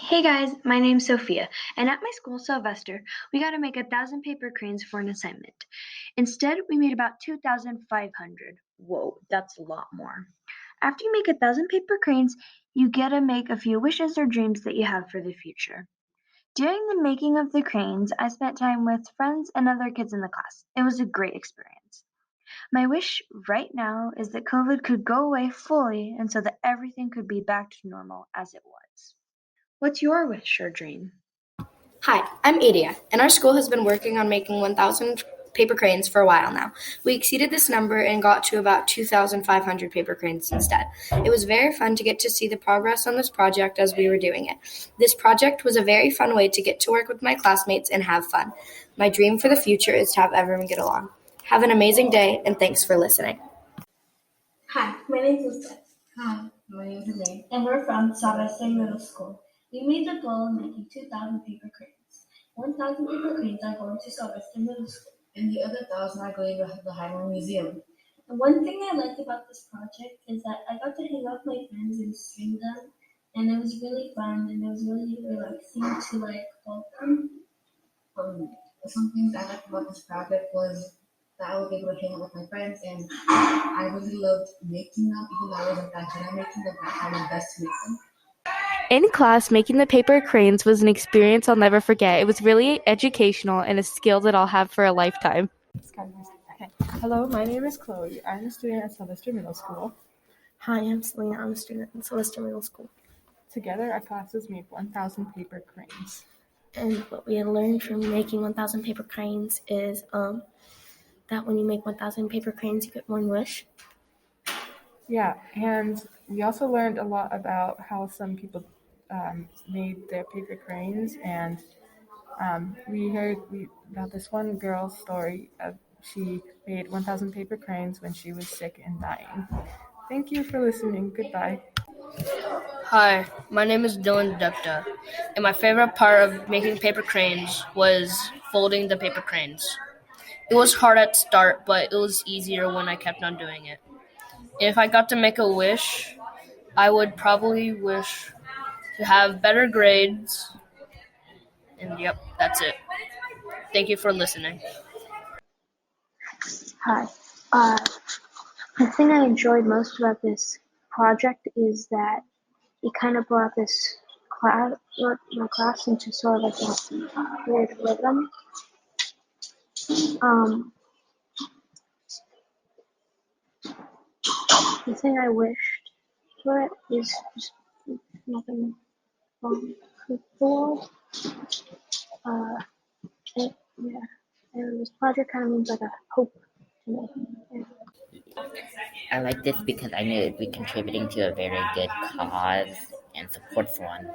Hey guys, my name's Sophia, and at my school, Sylvester, we got to make 1,000 paper cranes for an assignment. Instead, we made about 2,500. Whoa, that's a lot more. After you make 1,000 paper cranes, you get to make a few wishes or dreams that you have for the future. During the making of the cranes, I spent time with friends and other kids in the class. It was a great experience. My wish right now is that COVID could go away fully and so that everything could be back to normal as it was. What's your wish or dream? Hi, I'm Adia, and our school has been working on making 1,000 paper cranes for a while now. We exceeded this number and got to about 2,500 paper cranes instead. It was very fun to get to see the progress on this project as we were doing it. This project was a very fun way to get to work with my classmates and have fun. My dream for the future is to have everyone get along. Have an amazing day, and thanks for listening. Hi, my name is Lisbeth. Hi, my name is Elaine. And we're from Sylvester Middle School. We made the goal of making 2,000 paper cranes. 1,000 paper cranes are going to Sylvester Middle School. And the other 1,000 are going to the Highline Museum. And one thing I liked about this project is that I got to hang out with my friends and string them. And it was really fun and it was really relaxing to hold them. Some things I liked about this project was that I was able to hang out with my friends, and I really loved making them, even though I wasn't that good at making them. I tried my best to make them. In class, making the paper cranes was an experience I'll never forget. It was really educational and a skill that I'll have for a lifetime. Okay. Hello, my name is Chloe. I'm a student at Sylvester Middle School. Hi, I'm Selena. I'm a student at Sylvester Middle School. Together, our classes made 1,000 paper cranes. And what we had learned from making 1,000 paper cranes is that when you make 1,000 paper cranes, you get one wish. Yeah, and we also learned a lot about how some people made their paper cranes, and we heard about this one girl's story of she made 1,000 paper cranes when she was sick and dying. Thank you for listening. Goodbye. Hi, my name is Dylan Depta, and my favorite part of making paper cranes was folding the paper cranes. It was hard at start, but it was easier when I kept on doing it. And if I got to make a wish, I would probably wish to have better grades. And yep, that's it. Thank you for listening. Hi. The thing I enjoyed most about this project is that it kind of brought this my class into sort of like a weird rhythm. The thing I wished for it is just nothing wrong with the world. And this project kind of means like a hope to me. Yeah. I like this because I knew it would be contributing to a very good cause and support for one.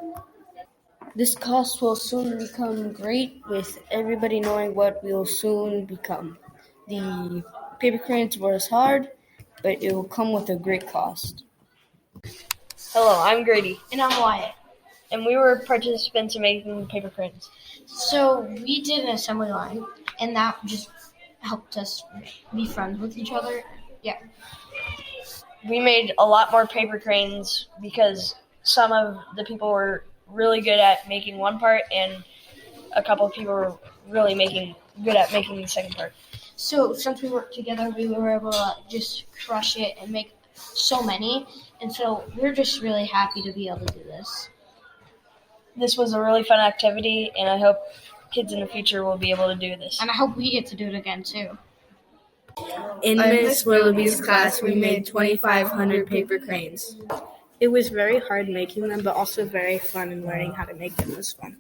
This cause will soon become great with everybody knowing what we will soon become. The paper cranes were hard, but it will come with a great cost. Hello, I'm Grady. And I'm Wyatt. And we were participants in making paper cranes. So we did an assembly line, and that just helped us be friends with each other. Yeah. We made a lot more paper cranes because some of the people were really good at making one part, and a couple of people were really good at making the second part. So since we worked together, we were able to just crush it and make so many. And so we're just really happy to be able to do this. This was a really fun activity, and I hope kids in the future will be able to do this. And I hope we get to do it again, too. In Miss Willoughby's class, we made 2,500 paper cranes. It was very hard making them, but also very fun, and learning how to make them was fun.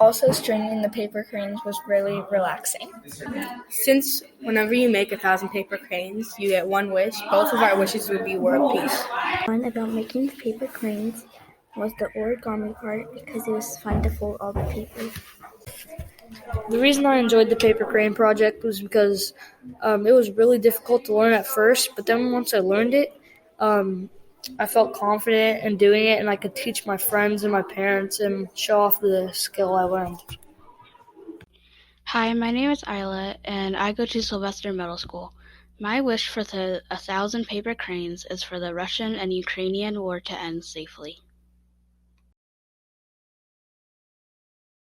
Also, stringing the paper cranes was really relaxing. Since whenever you make 1,000 paper cranes, you get one wish. Both of our wishes would be world peace. Fun about making the paper cranes was the origami part because it was fun to fold all the paper. The reason I enjoyed the paper crane project was because it was really difficult to learn at first, but then once I learned it, I felt confident in doing it, and I could teach my friends and my parents and show off the skill I learned. Hi, my name is Isla, and I go to Sylvester Middle School. My wish for the 1,000 paper cranes is for the Russian and Ukrainian war to end safely.